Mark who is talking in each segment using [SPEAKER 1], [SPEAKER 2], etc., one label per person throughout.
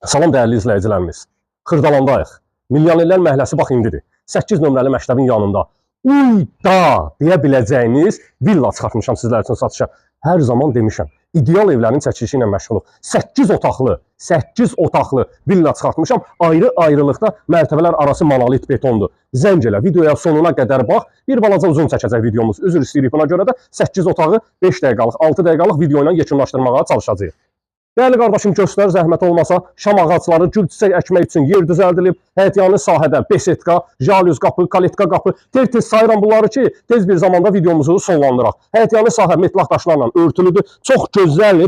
[SPEAKER 1] Salam dəyərli izləyicilərimiz. Xırdalandayıq. Milyonerlər məhəlləsi bax indidir. 8 nömrəli məktəbin yanında. Uyda deyə biləcəyiniz villa çıxartmışam sizlər üçün satışa. Hər zaman demişəm. İdeal evlərin çəkilişi ilə məşğuluq. 8 otaqlı villa çıxartmışam. Ayrı-ayrılıqda mərtəbələr arası monolit betondur. Zəng elə, videoya sonuna qədər bax. Bir balaca uzun çəkəcək videomuz. Üzr istəyirik, buna görə də 8 otağı 5 dəqiqəlıq, 6 dəqiqəlıq video ilə yekunlaşdırmağa çalışacağıq. Dəyərli qardaşım, göstər zəhmət olmasa, şam ağacları, gül çiçək əkmək üçün yer düzəldilib, həyətyanı sahədə besetka, jalüz qapı, kaletka qapı, tez-tez sayıram bunları ki, tez bir zamanda videomuzu sonlandıraq. Həyətyanı sahə metlaq daşlarla örtülüdür, çox gözəl,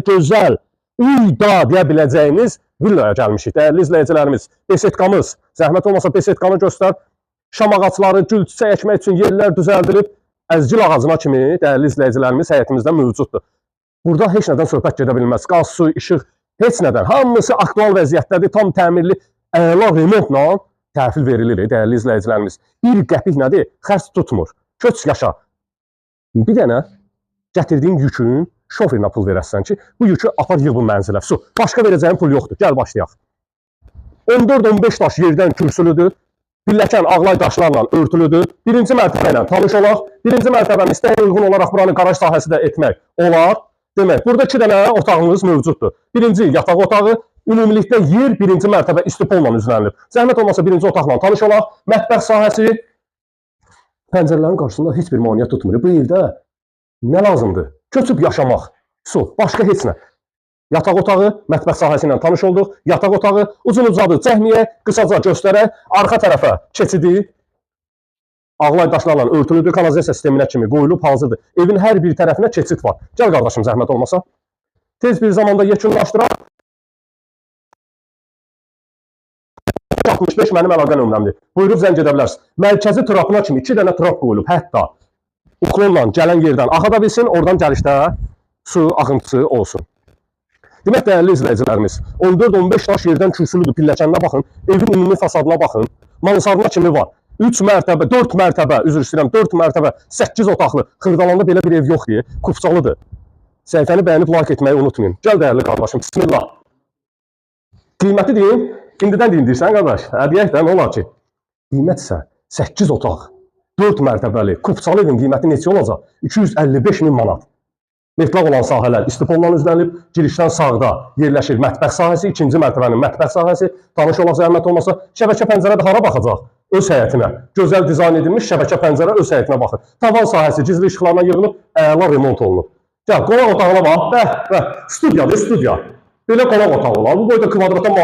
[SPEAKER 1] uyda deyə biləcəyiniz villaya gəlmişik. Dəyərli izləyicilərimiz, besetkamız, zəhmət olmasa besetkanı göstər, şam ağacları, gül çiçək əkmək üçün yerlər düzəldilib, əzgil ağacına kimi, dəyərli izləyicilərimiz, həyətimizdə mövcuddur. Burada heç nədən söhbət gedə bilməz. Qaz, su, işıq, heç nədən. Hamısı aktual vəziyyətdədir. Tam təmirli, əla remontla təhvil verilir, dəyərli izləyicilərimiz. Bir qəpik nədir? Xərc tutmur. Köç yaşa. Bir dənə gətirdiyin yükün şoferinə pul verəsən ki, bu yükü apar yığ bu mənzilə. Su. Başqa verəcəyin pul yoxdur. Gəl başlayaq. 14-15 daş yerdən kürsülüdür. Pilləkən ağlay daşlarla örtülüdür. Birinci mərtəbə ilə tanış olaq. Birinci mərtəbənin istəyə uyğun olaraq buranın qaraj sahəsi də etmək olar. Demək, burada 2 dənə otağımız mövcuddur. Birinci yataq otağı, ümumilikdə yer birinci mərtəbə istipolla üzlənilib. Zəhmət olmasa birinci otaqla tanış olaq. Mətbəx sahəsi pəncərələrin qarşısında heç bir maneə tutmur. Bu evdə nə lazımdır? Köçüb yaşamaq, su, başqa heç nə. Yataq otağı, mətbəx sahəsi ilə tanış olduq. Yataq otağı uzun-uzadı çəkməyə, qısaca göstərək. Arxa tərəfə keçidi. Ağlay daşlarla örtülüdür, kanalizasiya sisteminə kimi qoyulub hazırdır. Evin hər bir tərəfinə keçid var. Gəl qardaşım, zəhmət olmasa. Tez bir zamanda yekunlaşdıraq. 65 mənim əlaqə nömrəmdir. Buyurub zəng edə bilərsiniz. Mərkəzi trapına kimi 2 dənə trap qoyulub. Hətta uklonla gələn yerdən axada bilsin, oradan gəlişdə su axıntısı olsun. Demək, dəyərli izləyicilərimiz, 14-15 daş yerdən kürsülüdür. Pilləkəninə baxın, evin ümumi fasadına baxın. Mansardına kimi var. 3 mərtəbə, 4 mərtəbə, üzr istəyirəm, 4 mərtəbə, 8 otaqlı. Xırdalanda belə bir ev yoxdur, kupçalıdır. Səhifəni bəyənib like etməyi unutmayın. Gəl dəyərli qardaşım, bismillah. Qiyməti deyim, indidən deyin deyirsən qardaş. Deyək də, nə olar ki? Qiymət isə 8 otaq, 4 mərtəbəli, kupçalı evin qiyməti neçə olacaq? 255 min manat. Metlaq olan sahələr istipondan üzlənilib, girişdən sağda yerləşir mətbəx sahəsi, ikinci mərtəbənin mətbəx sahəsi, tanış olaq zəhmət olmasa, şəbəkə pəncərə də hara baxacaq? Öz həyətinə. Gözəl dizayn edilmiş şəbəkə pəncərə öz həyətinə baxır. Tavan sahəsi gizli işıqlarına yığılıb, əla remont olunub. Gəl, qonaq otağına bax, studiyadır, studiya. Belə qonaq otağı olar. Bu boyda kvadrata